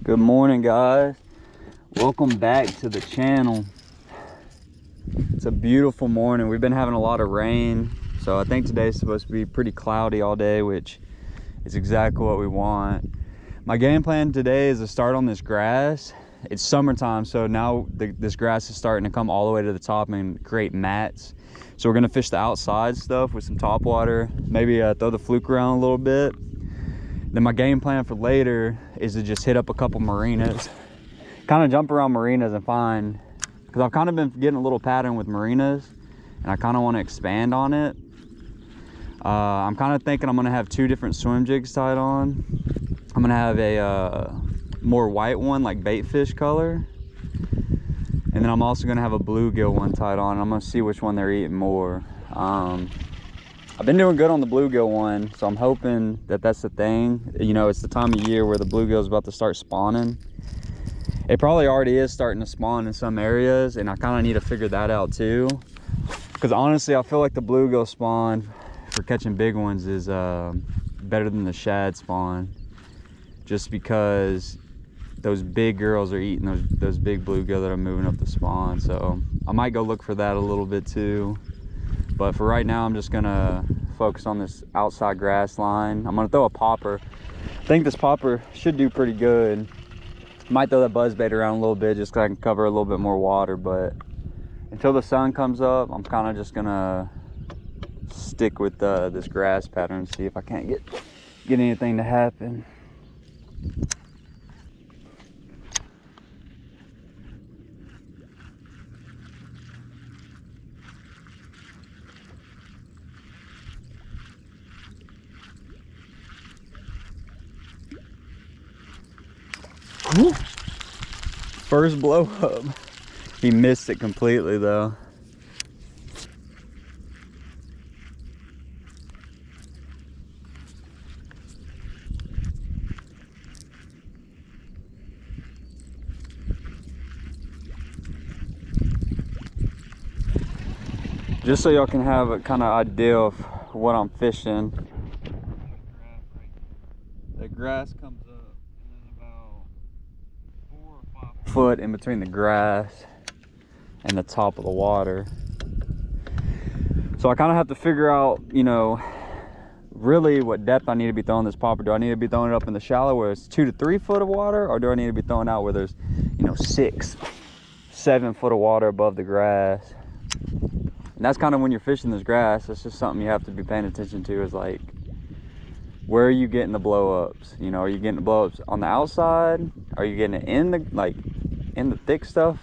Good morning, guys. Welcome back to the channel. It's a beautiful morning. We've been having a lot of rain, so I think today's supposed to be pretty cloudy all day, which is exactly what we want. My game plan today is to start on this grass. It's summertime, so now this grass is starting to come all the way to the top and create mats. So we're gonna fish the outside stuff with some top water, maybe throw the fluke around a little bit. Then my game plan for later is to just hit up a couple marinas, kind of jump around marinas and find, because I've kind of been getting a little pattern with marinas and I kind of want to expand on it. I'm kind of thinking I'm going to have two different swim jigs tied on. I'm going to have a more white one, like bait fish color. And then I'm also going to have a bluegill one tied on. I'm going to see which one they're eating more. I've been doing good on the bluegill one, so I'm hoping that that's the thing. You know, it's the time of year where the bluegill is about to start spawning. It probably already is starting to spawn in some areas, and I kind of need to figure that out too. Because honestly, I feel like the bluegill spawn for catching big ones is better than the shad spawn, just because those big girls are eating those big bluegill that are moving up the spawn. So I might go look for that a little bit too. But for right now, I'm just gonna focus on this outside grass line. I'm gonna throw a popper. I think this popper should do pretty good. Might throw that buzzbait around a little bit just so I can cover a little bit more water, but until the sun comes up, I'm kind of just gonna stick with this grass pattern, see if I can't get anything to happen. Woo. First blow up. He missed it completely though. Just so y'all can have a kind of idea of what I'm fishing. The grass comes up and then about 4 or 5 foot in between the grass and the top of the water. So I kind of have to figure out, you know, really what depth I need to be throwing this popper. Do I need to be throwing it up in the shallow where it's 2 to 3 foot of water, or do I need to be throwing out where there's, you know, 6, 7 foot of water above the grass? And that's kind of when you're fishing this grass, that's just something you have to be paying attention to, is like, where are you getting the blow ups? You know, are you getting the blow ups on the outside? Are you getting it in the thick stuff?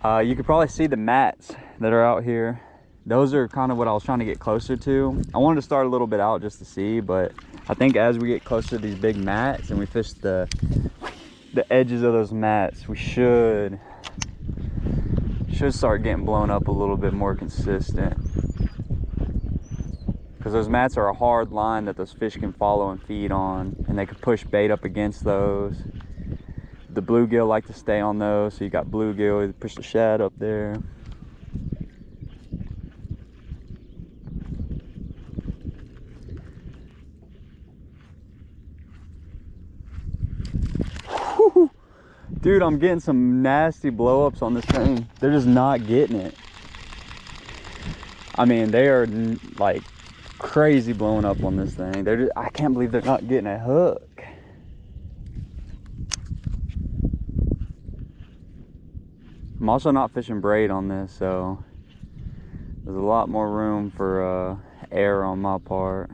You could probably see the mats that are out here. Those are kind of what I was trying to get closer to. I wanted to start a little bit out just to see, but I think as we get closer to these big mats and we fish the edges of those mats, we should start getting blown up a little bit more consistent. Because those mats are a hard line that those fish can follow and feed on, and they can push bait up against those. The bluegill like to stay on those, so you got bluegill, you push the shad up there. Whew. Dude, I'm getting some nasty blow-ups on this thing. They're just not getting it. I mean, they are like crazy blowing up on this thing. I can't believe they're not getting a hook. I'm also not fishing braid on this, so there's a lot more room for air on my part.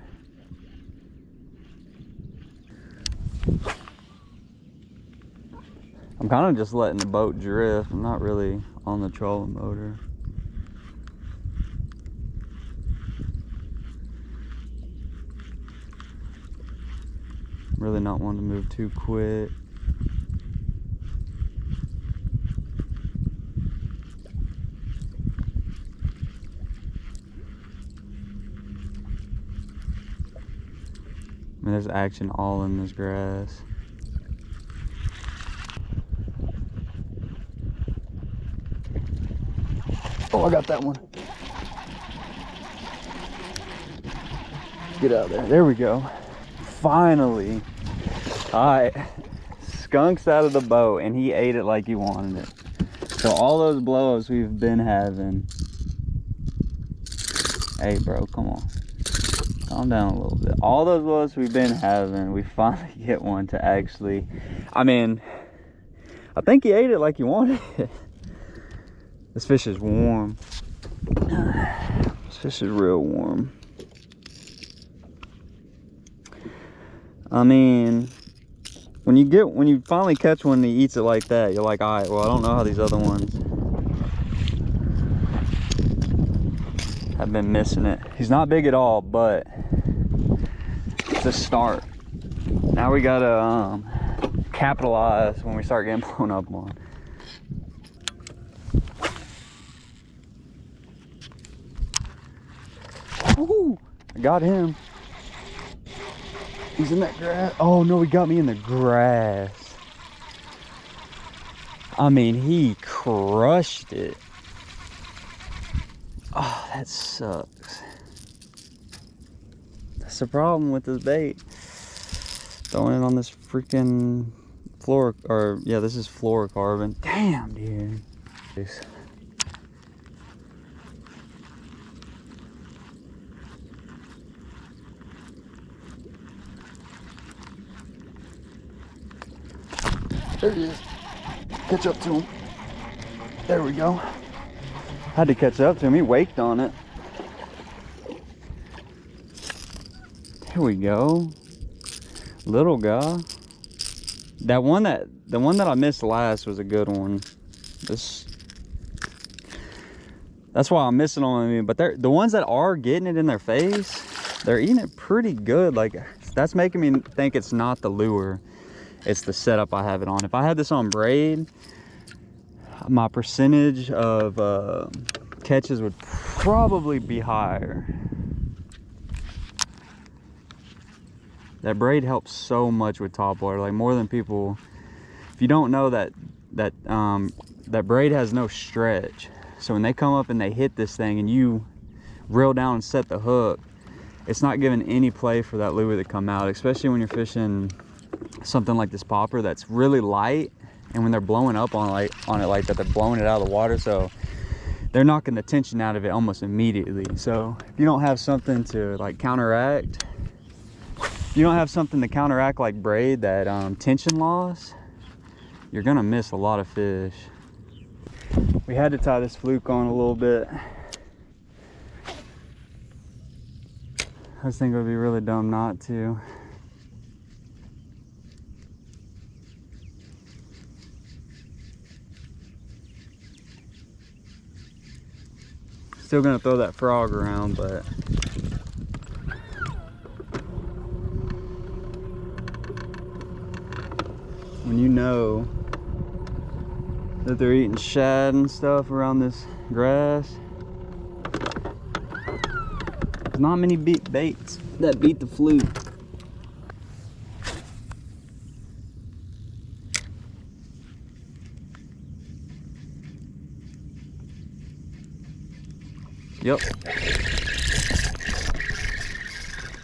I'm kind of just letting the boat drift. I'm not really on the trolling motor. Really not wanting to move too quick. I mean, there's action all in this grass. Oh, I got that one. Get out there. There we go. Finally. All right. skunks out of the boat and he ate it like he wanted it. So all those blow-ups we've been having. Hey bro, come on. Calm down a little bit. All those blow-ups we've been having, we finally get one to actually, I mean, I think he ate it like he wanted it. This fish is warm. This fish is real warm. I mean, when you finally catch one and he eats it like that, you're like, all right, well, I don't know how these other ones have been missing it. He's not big at all, but it's a start. Now we gotta capitalize when we start getting blown up on. Ooh, I got him. He's in that grass. Oh no, he got me in the grass. I mean, he crushed it. Oh, that sucks. That's the problem with this bait. Throwing it on this freaking floor, or yeah, this is fluorocarbon. Damn, dude. There he is. Catch up to him. There we go. Had to catch up to him. He waked on it. Here we go. Little guy. The one that I missed last was a good one. That's why I'm missing on him. But the ones that are getting it in their face, they're eating it pretty good. Like, that's making me think it's not the lure. It's the setup I have it on. If I had this on braid, my percentage of catches would probably be higher. That braid helps so much with topwater, like more than people. If you don't know that braid has no stretch, so when they come up and they hit this thing and you reel down and set the hook, it's not giving any play for that lure to come out, especially when you're fishing something like this popper that's really light, and when they're blowing up on it like that, they're blowing it out of the water, so they're knocking the tension out of it almost immediately. So if you don't have something to like counteract, like braid that tension loss, you're gonna miss a lot of fish. We had to tie this fluke on a little bit. I just think it would be really dumb not to. Still gonna throw that frog around, but when you know that they're eating shad and stuff around this grass, there's not many baits that beat the fluke.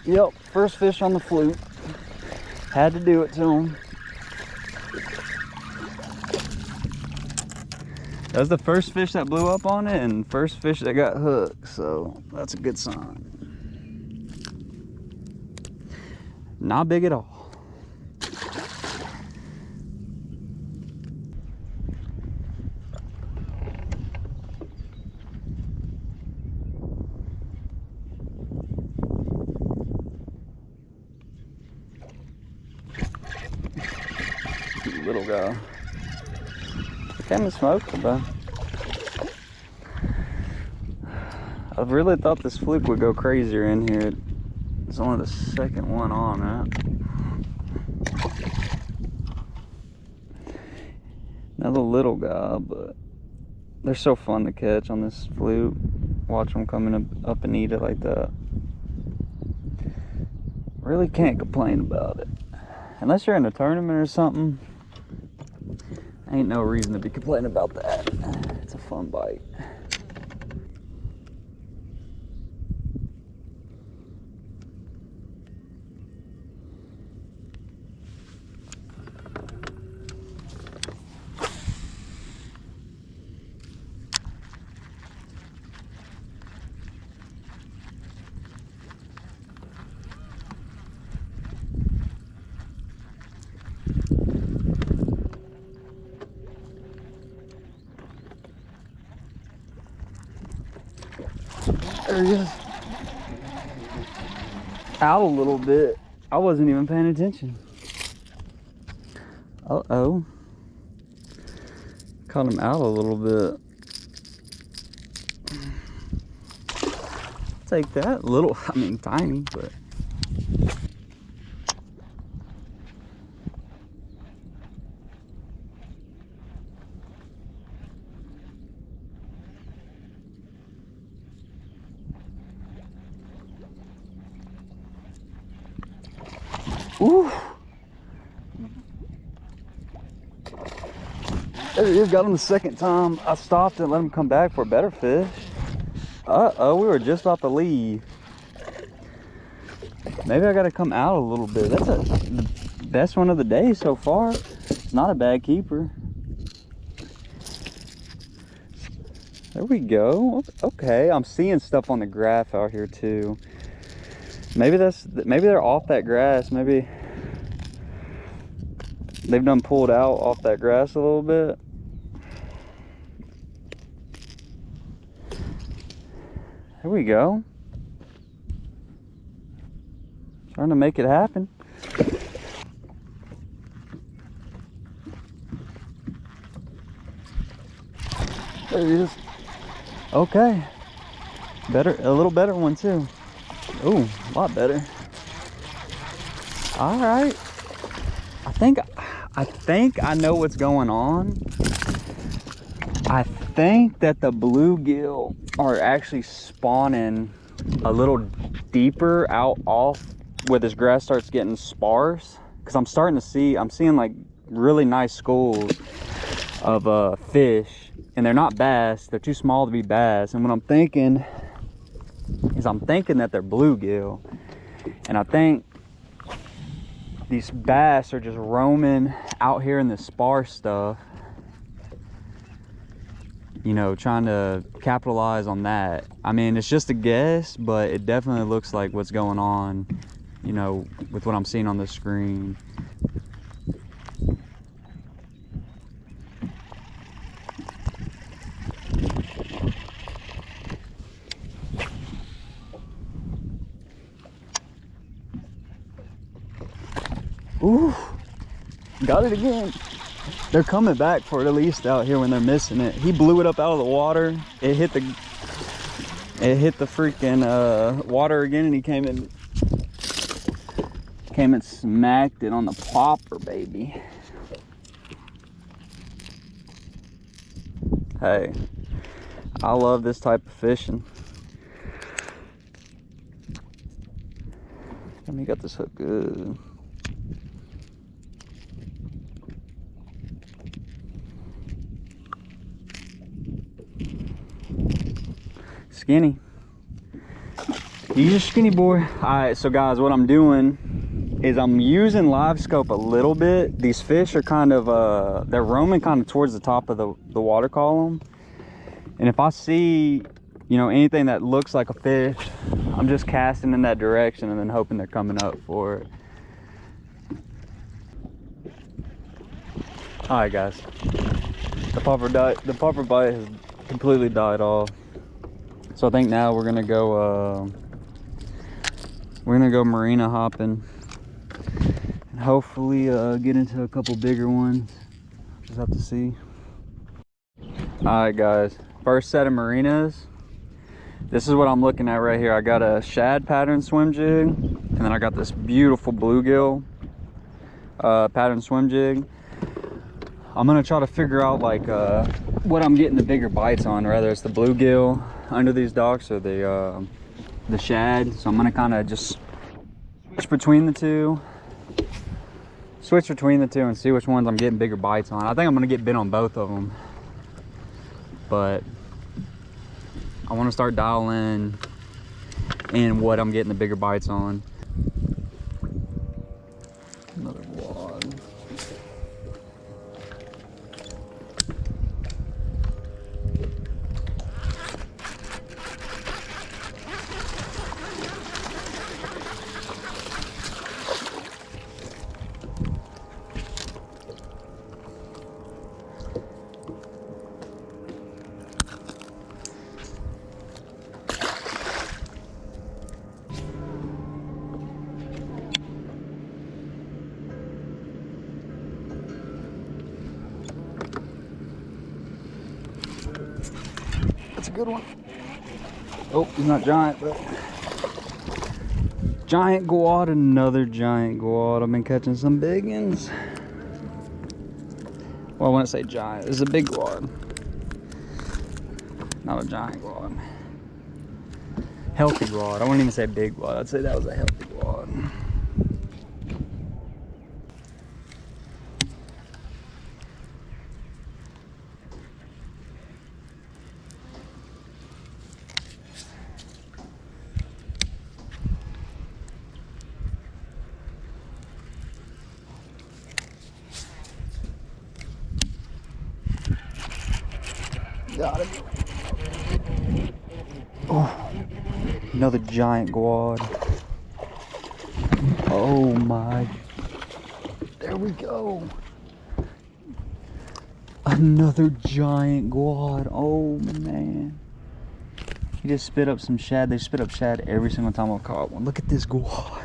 Yep, first fish on the fluke. Had to do it to him. That was the first fish that blew up on it and first fish that got hooked, so that's a good sign. Not big at all. Little guy. Kind of smoked it, but I really thought this fluke would go crazier in here. It's only the second one on it. Another little guy, but they're so fun to catch on this fluke. Watch them coming up and eat it like that. Really can't complain about it. Unless you're in a tournament or something, ain't no reason to be complaining about that. It's a fun bite. There he is. Out a little bit. I wasn't even paying attention. Uh-oh. Caught him out a little bit. Take that. Little, I mean tiny, but. Ooh. There he is, got him the second time. I stopped and let him come back for a better fish. Uh-oh, we were just about to leave. Maybe I gotta come out a little bit. That's the best one of the day so far. It's not a bad keeper. There we go. Okay, I'm seeing stuff on the graph out here too. Maybe they're off that grass. Maybe they've done pulled out off that grass a little bit. There we go. Trying to make it happen. There he is. Okay. Better, a little better one too. Ooh, a lot better. All right. I think I know what's going on. I think that the bluegill are actually spawning a little deeper out off where this grass starts getting sparse. Cause I'm seeing like really nice schools of fish, and they're not bass. They're too small to be bass. And what I'm thinking is that they're bluegill. And I think these bass are just roaming out here in the sparse stuff, you know, trying to capitalize on that. I mean, it's just a guess, but it definitely looks like what's going on, you know, with what I'm seeing on the screen. Ooh, got it again. They're coming back for it, at least out here when they're missing it. He blew it up out of the water. It hit the freaking water again, and he came and smacked it on the popper, baby. Hey, I love this type of fishing. I mean, got this hook good. Skinny. He's a skinny boy. All right, so guys, what I'm doing is I'm using live scope a little bit. These fish are kind of they're roaming kind of towards the top of the water column, and if I see, you know, anything that looks like a fish, I'm just casting in that direction and then hoping they're coming up for it. All right, guys, the puffer bite has completely died off. So I think now we're gonna go marina hopping and hopefully get into a couple bigger ones. Just have to see. All right, guys, first set of marinas. This is what I'm looking at right here. I got a shad pattern swim jig, and then I got this beautiful bluegill pattern swim jig. I'm gonna try to figure out like what I'm getting the bigger bites on, whether it's the bluegill under these docks or the shad. So I'm gonna kind of just switch between the two and see which ones I'm getting bigger bites on. I think I'm gonna get bit on both of them, but I want to start dialing in what I'm getting the bigger bites on. Another wad. That's a good one. Oh, he's not giant, but giant guad, another giant guad. I've been catching some big ones. Well, when I say giant, it's a big guad, not a giant guad. Healthy guad. I wouldn't even say big guad. I'd say that was a healthy guad. Got it. Oh, another giant guad. Oh my. There we go. Another giant guad. Oh man. He just spit up some shad. They spit up shad every single time I've caught one. Look at this guad.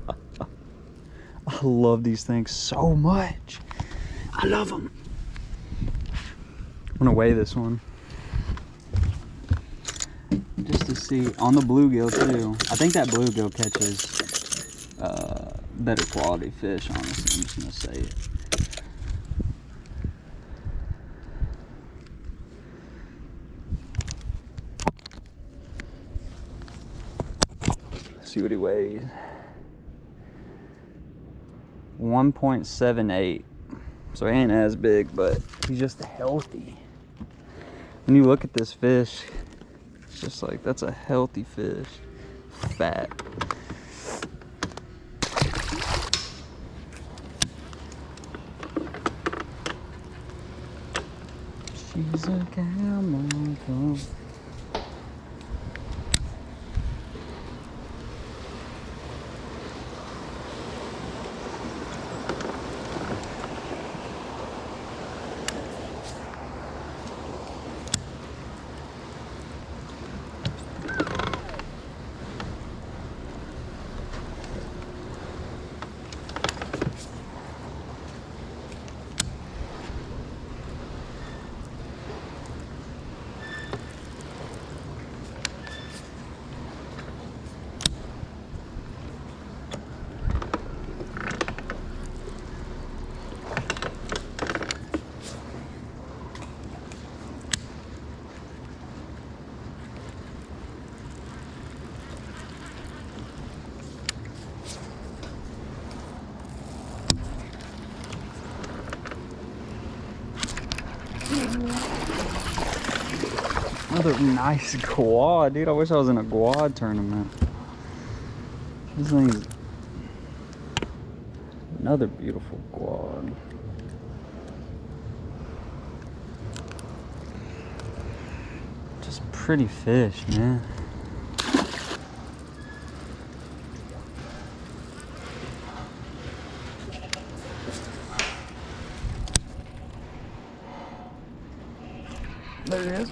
I love these things so much. I love them. I'm gonna weigh this one just to see on the bluegill too. I think that bluegill catches better quality fish, honestly. I'm just gonna say it. Let's see what he weighs. 1.78. So he ain't as big, but he's just healthy. When you look at this fish, it's just like, that's a healthy fish. Fat. She's a camel. Another nice guad, dude. I wish I was in a guad tournament. This thing's another beautiful guad. Just pretty fish, man. There it is.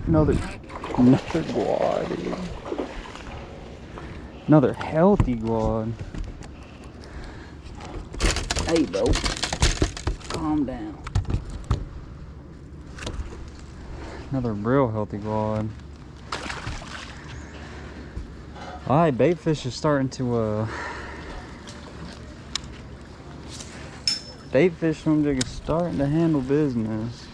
Another guad, dude. Another healthy guad. Hey, bro. Calm down. Another real healthy guad. Alright, bait fish is starting to bait fish from jig is starting to handle business.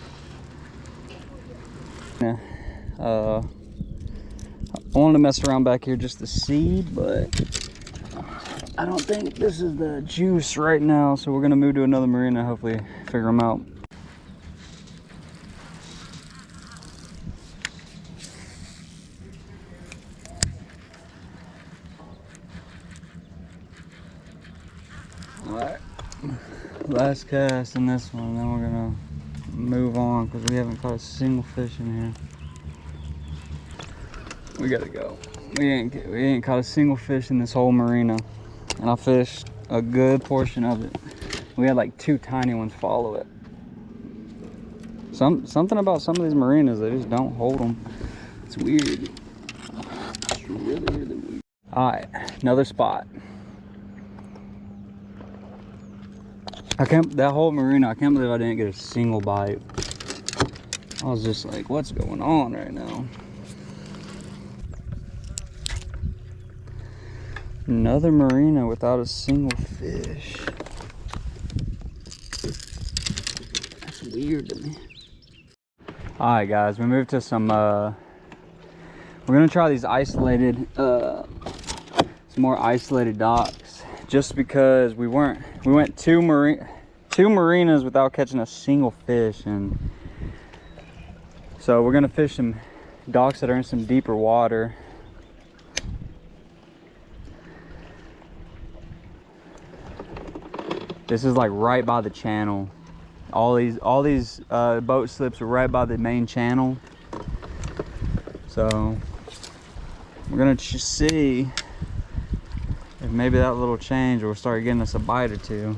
I wanted to mess around back here just to see, but I don't think this is the juice right now, so we're gonna move to another marina and hopefully figure them out. Alright, last cast in this one, then we're gonna move on because we haven't caught a single fish in here. We gotta go. We ain't caught a single fish in this whole marina, and I fished a good portion of it. We had like 2 tiny ones follow it. Something about some of these marinas, they just don't hold them. It's weird. It's really, really weird. All right, another spot. That whole marina, I can't believe I didn't get a single bite. I was just like, what's going on right now? Another marina without a single fish. That's weird to me. All right, guys, we moved to some, we're gonna try these isolated, some more isolated docks, just because we went two marinas without catching a single fish. And so we're gonna fish some docks that are in some deeper water. This is like right by the channel. All these boat slips are right by the main channel. So we're gonna just see if maybe that little change will start getting us a bite or two.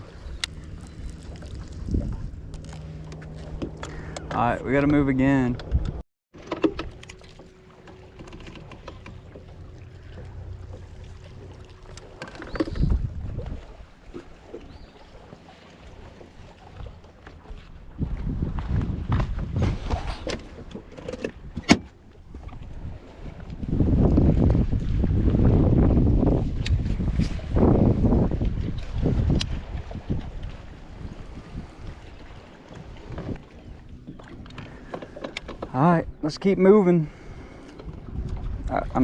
All right, we gotta move again. All right, let's keep moving. I've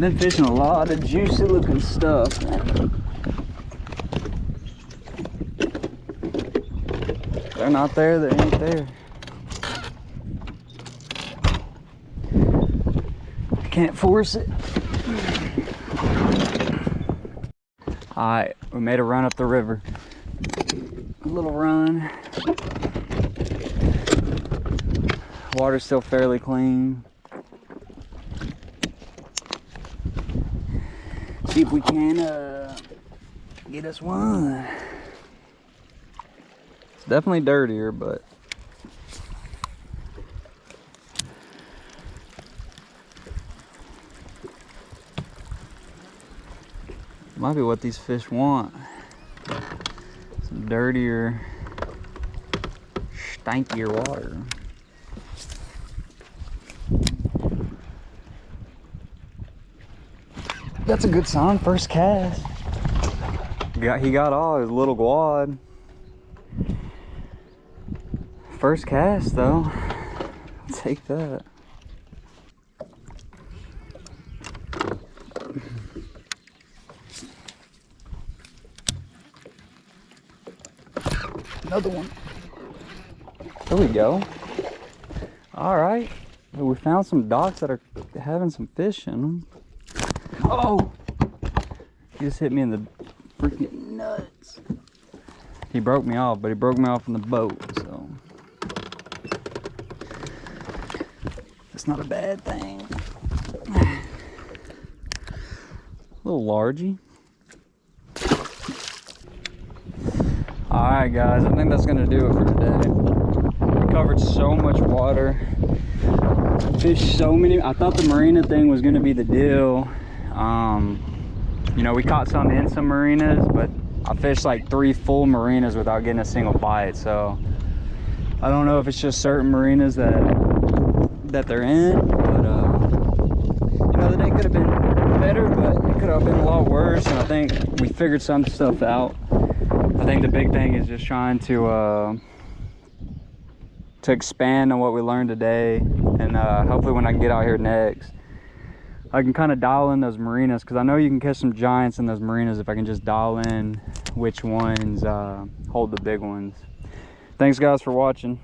been fishing a lot of juicy looking stuff. They're not there, they ain't there. I can't force it. All right, we made a run up the river. A little run. Water's still fairly clean. See if we can get us one. It's definitely dirtier, but might be what these fish want. Some dirtier, stankier water. That's a good sign, first cast. He got all his little guad. First cast though, I'll take that. Another one. There we go. All right, we found some docks that are having some fish in them. Oh! He just hit me in the freaking nuts. He broke me off, but he broke me off in the boat, so that's not a bad thing. A little largy. Alright guys, I think that's gonna do it for today. We covered so much water. Fished so many. I thought the marina thing was gonna be the deal. You know, we caught some in some marinas, but I fished like 3 full marinas without getting a single bite. So I don't know if it's just certain marinas that they're in, but you know, the day could have been better, but it could have been a lot worse. And I think we figured some stuff out. I think the big thing is just trying to expand on what we learned today, and hopefully when I can get out here next, I can kind of dial in those marinas, because I know you can catch some giants in those marinas if I can just dial in which ones hold the big ones. Thanks guys for watching.